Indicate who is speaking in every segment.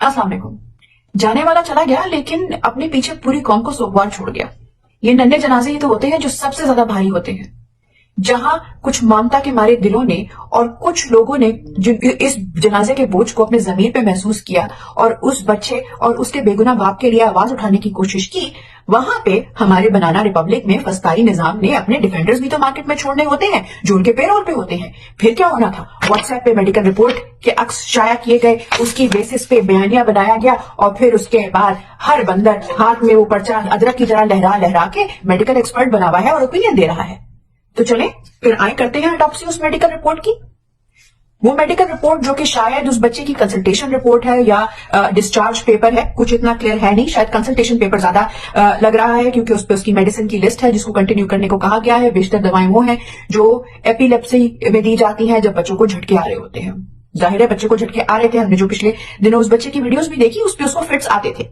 Speaker 1: अस्सलाम वालेकुम। जाने वाला चला गया लेकिन अपने पीछे पूरी कौम को सोगवार छोड़ गया। ये नन्हे जनाजे ही तो होते हैं जो सबसे ज्यादा भारी होते हैं। जहां कुछ ममता के मारे दिलों ने और कुछ लोगों ने इस जनाजे के बोझ को अपने जमीर पे महसूस किया और उस बच्चे और उसके बेगुनाह बाप के लिए आवाज उठाने की कोशिश की, वहां पे हमारे बनाना रिपब्लिक में फस्ताई निजाम ने अपने डिफेंडर्स भी तो मार्केट में छोड़ने होते हैं जो उनके पेरोल पे होते हैं। फिर क्या होना था? व्हाट्सएप पे मेडिकल रिपोर्ट के अक्स शाया किए गए, उसकी बेसिस पे बयानिया बनाया गया और फिर उसके बाद हर बंदर हाथ में वो पर्चा अदरक की तरह लहरा लहरा के मेडिकल एक्सपर्ट बना हुआ है और ओपिनियन दे रहा है। तो चले फिर आए करते हैं ऑटोप्सी उस मेडिकल रिपोर्ट की। वो मेडिकल रिपोर्ट जो कि शायद उस बच्चे की कंसल्टेशन रिपोर्ट है या डिस्चार्ज पेपर है, कुछ इतना क्लियर है नहीं, शायद कंसल्टेशन पेपर ज्यादा लग रहा है क्योंकि उस पर उसकी मेडिसिन की लिस्ट है जिसको कंटिन्यू करने को कहा गया है। बेशतर दवाएं वो हैं जो एपिलेप्सी में दी जाती हैं जब बच्चों को झटके आ रहे होते हैं। जाहिर है बच्चे को झटके आ रहे थे, हमने जो पिछले दिनों उस बच्चे की वीडियोस भी देखी उस पर उसको फिट्स आते थे।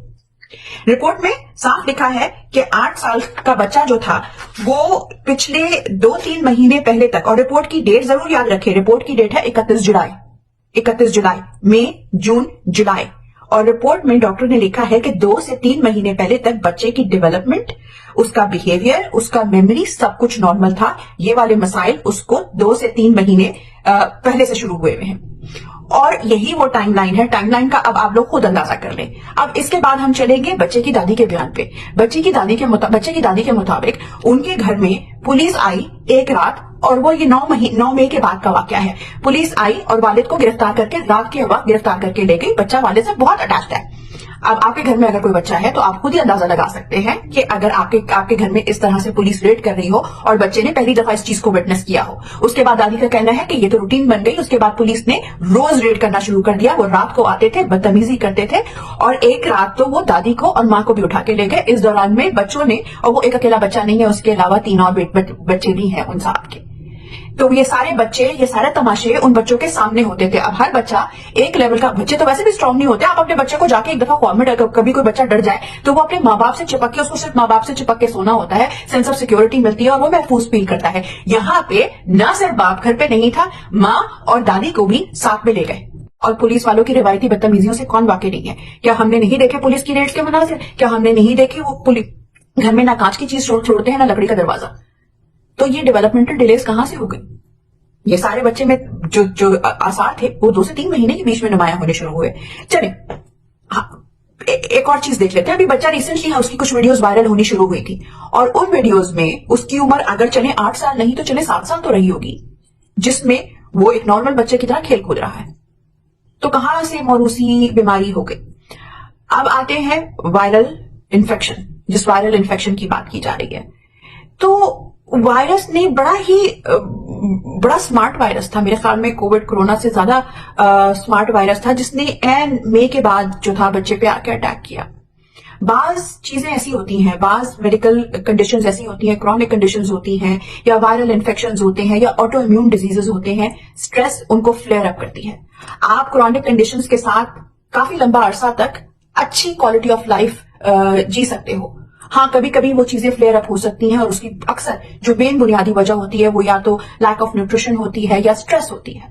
Speaker 1: रिपोर्ट में साफ लिखा है कि 8 साल का बच्चा जो था वो पिछले 2-3 महीने पहले तक, और रिपोर्ट की डेट जरूर याद रखें, रिपोर्ट की डेट है 31 जुलाई, मई, जून, जुलाई, और रिपोर्ट में डॉक्टर ने लिखा है कि 2 से 3 महीने पहले तक बच्चे की डेवलपमेंट, उसका बिहेवियर, उसका मेमोरी सब कुछ नॉर्मल था। ये वाले मसाइल उसको 2 से 3 महीने पहले से शुरू हुए हैं और यही वो टाइमलाइन है। टाइमलाइन का अब आप लोग खुद अंदाजा कर लें। अब इसके बाद हम चलेंगे बच्चे की दादी के बयान पे। बच्चे की दादी के मुताबिक उनके घर में पुलिस आई एक रात, और वो ये 9 मई के बाद का वाकया है। पुलिस आई और वालिद को गिरफ्तार करके रात के वक्त गिरफ्तार करके ले गई। बच्चा वालिद से बहुत अटैच्ड है। अब आपके घर में अगर कोई बच्चा है तो आप खुद ही अंदाजा लगा सकते हैं कि अगर आपके घर में इस तरह से पुलिस रेड कर रही हो और बच्चे ने पहली दफा इस चीज को विटनेस किया हो, उसके बाद दादी का कहना है कि ये तो रूटीन बन गई। उसके बाद पुलिस ने रोज रेड करना शुरू कर दिया। वो रात को आते थे, बदतमीजी करते थे और एक रात तो वो दादी को और माँ को भी उठा के ले गए। इस दौरान में बच्चों ने, और वो एक अकेला बच्चा नहीं है, उसके अलावा 3 और बच्चे भी हैं उन साहब के। तो ये सारे बच्चे, ये सारे तमाशे उन बच्चों के सामने होते थे। अब हर बच्चा एक लेवल का, बच्चे तो वैसे भी स्ट्रांग नहीं होते। आप अपने बच्चे को जाके एक दफा कॉल में कभी कोई बच्चा डर जाए तो वो अपने माँ बाप से चिपक के, उसको सिर्फ माँ बाप से चिपक के सोना होता है, सेंस ऑफ सिक्योरिटी मिलती है और वो महफूज फील करता है। यहाँ पे न सिर्फ बाप घर पे नहीं था, माँ और दादी को भी साथ में ले गए। और पुलिस वालों की रिवायती बदतमीजियों से कौन वाकिफ नहीं है? क्या हमने नहीं देखे पुलिस की रेड्स के मनाजिर? क्या हमने नहीं देखे वो पुलिस घर में ना कांच की चीज छोड़ते हैं ना लकड़ी का दरवाजा? तो ये डेवलपमेंटल डिलेज कहां से हो गई? ये सारे बच्चे में जो आसार थे वो 2 से 3 महीने के बीच में नुमाया होने शुरू हुए। चले एक और चीज देख लेते हैं। अभी बच्चा रिसेंटली है, उसकी कुछ वीडियोस वायरल होनी शुरू हुई थी और उन वीडियोस में उसकी उम्र अगर चले 8 साल नहीं तो चले 7 साल तो रही होगी, जिसमें वो एक नॉर्मल बच्चे की तरह खेल कूद रहा है। तो कहां से मौरूसी बीमारी हो गई? अब आते हैं वायरल इन्फेक्शन, जिस वायरल इन्फेक्शन की बात की जा रही है। तो वायरस ने बड़ा स्मार्ट वायरस था, मेरे ख्याल में कोविड कोरोना से ज्यादा स्मार्ट वायरस था, जिसने एन मई के बाद जो था बच्चे पे आके अटैक किया। बाज चीजें ऐसी होती हैं, बाज मेडिकल कंडीशंस ऐसी होती हैं, क्रॉनिक कंडीशंस होती हैं या वायरल इन्फेक्शंस होते हैं या ऑटो इम्यून डिजीजेस होते हैं, स्ट्रेस उनको फ्लेयर अप करती है। आप क्रॉनिक कंडीशंस के साथ काफी लंबा अरसा तक अच्छी क्वालिटी ऑफ लाइफ जी सकते हो। हाँ, कभी कभी वो चीजें फ्लेयर अप हो सकती हैं और उसकी अक्सर जो मेन बुनियादी वजह होती है वो या तो लैक ऑफ न्यूट्रिशन होती है या स्ट्रेस होती है।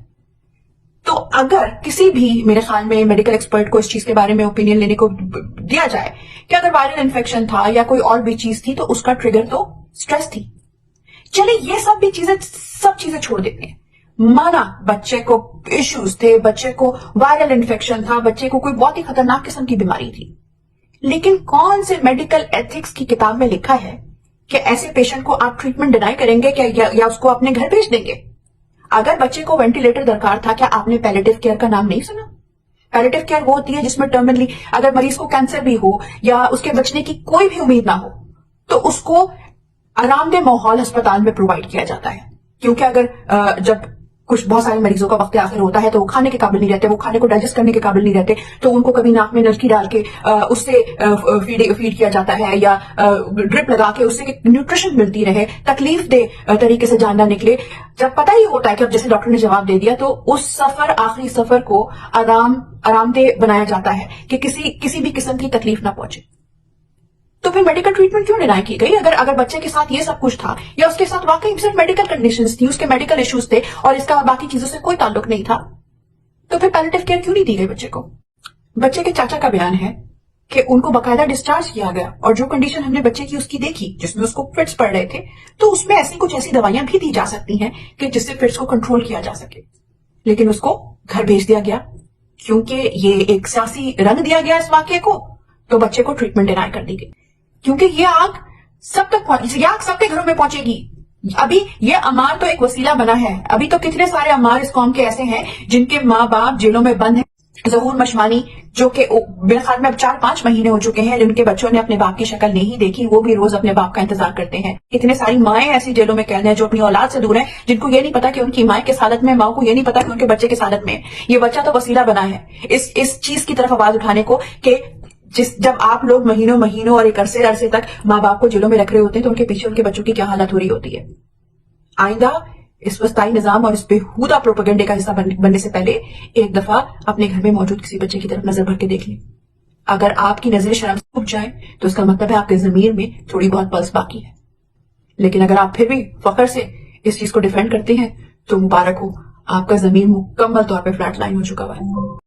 Speaker 1: तो अगर किसी भी, मेरे ख्याल में मेडिकल एक्सपर्ट को इस चीज के बारे में ओपिनियन लेने को दिया जाए कि अगर वायरल इन्फेक्शन था या कोई और भी चीज थी तो उसका ट्रिगर तो स्ट्रेस थी। चलिए ये सब चीजें छोड़ देते हैं। माना बच्चे को इश्यूज थे, बच्चे को वायरल इन्फेक्शन था, बच्चे को कोई बहुत ही खतरनाक किस्म की बीमारी थी, लेकिन कौन से मेडिकल एथिक्स की किताब में लिखा है कि ऐसे पेशेंट को आप ट्रीटमेंट डिनाई करेंगे क्या या उसको अपने घर भेज देंगे? अगर बच्चे को वेंटिलेटर दरकार था, क्या आपने पैलेटिव केयर का नाम नहीं सुना? पैलेटिव केयर वो होती है जिसमें टर्मिनली अगर मरीज को कैंसर भी हो या उसके बचने की कोई भी उम्मीद ना हो तो उसको आरामदेह माहौल अस्पताल में प्रोवाइड किया जाता है। क्योंकि अगर जब बहुत सारे मरीजों का वक्त आखिर होता है तो वो खाने के काबिल नहीं रहते, वो खाने को डाइजेस्ट करने के काबिल नहीं रहते, तो उनको कभी नाक में नलकी डाल के उससे फीड किया जाता है या ड्रिप लगा के उससे न्यूट्रिशन मिलती रहे, तकलीफ दे तरीके से जान ना निकले। जब पता ही होता है कि अब जैसे डॉक्टर ने जवाब दे दिया तो उस सफर, आखिरी सफर को आरामदेह बनाया जाता है कि किसी भी किस्म की तकलीफ ना पहुंचे। तो फिर मेडिकल ट्रीटमेंट क्यों डिनाई की गई? अगर बच्चे के साथ ये सब कुछ था या उसके साथ वाकई सिर्फ मेडिकल कंडीशंस थी, उसके मेडिकल इश्यूज थे और इसका बाकी चीजों से कोई ताल्लुक नहीं था, तो फिर पैलेटिव केयर क्यों नहीं दी गई बच्चे को? बच्चे के चाचा का बयान है कि उनको बकायदा डिस्चार्ज किया गया और जो कंडीशन हमने बच्चे की उसकी देखी जिसमें उसको फिट्स पड़ रहे थे, तो उसमें कुछ ऐसी दवाइयां भी दी जा सकती हैं कि जिससे फिट्स को कंट्रोल किया जा सके। लेकिन उसको घर भेज दिया गया क्योंकि ये एक सियासी रंग दिया गया इस वाक्य को, तो बच्चे को ट्रीटमेंट डिनाई कर दी गई। क्योंकि ये आग सबके घरों में पहुंचेगी। अभी ये अमार तो एक वसीला बना है, अभी तो कितने सारे अमार इस कौम के ऐसे हैं जिनके माँ बाप जेलों में बंद हैं। ज़हूर मशमानी जो कि मेरे ख्याल में अब 4-5 महीने हो चुके हैं जिनके बच्चों ने अपने बाप की शक्ल नहीं देखी, वो भी रोज अपने बाप का इंतजार करते हैं। इतने सारी माएं ऐसी जेलों में कैद हैं जो अपनी औलाद से दूर हैं, जिनको ये नहीं पता कि उनकी माएं किस हालत में, माँ को ये नहीं पता कि उनके बच्चे किस हालत में। ये बच्चा तो वसीला बना है इस चीज की तरफ आवाज उठाने को कि जब आप लोग महीनों और एक अरसे तक माँ बाप को जेलों में रख रहे होते हैं तो उनके पीछे उनके बच्चों की क्या हालत हो रही होती है। आइंदा इस वस्ताई निजाम और इस बेहूदा प्रोपेगेंडे का हिस्सा बनने से पहले एक दफा अपने घर में मौजूद किसी बच्चे की तरफ नजर भर के देख लें। अगर आपकी नजर शर्म से उठ जाए तो इसका मतलब है आपके जमीर में थोड़ी बहुत पल्स बाकी है। लेकिन अगर आप फिर भी फख्र से इस चीज को डिफेंड करते हैं तो मुबारक हो, आपका जमीर मुकम्मल तौर पे फ्लैट लाइन हो चुका हुआ है।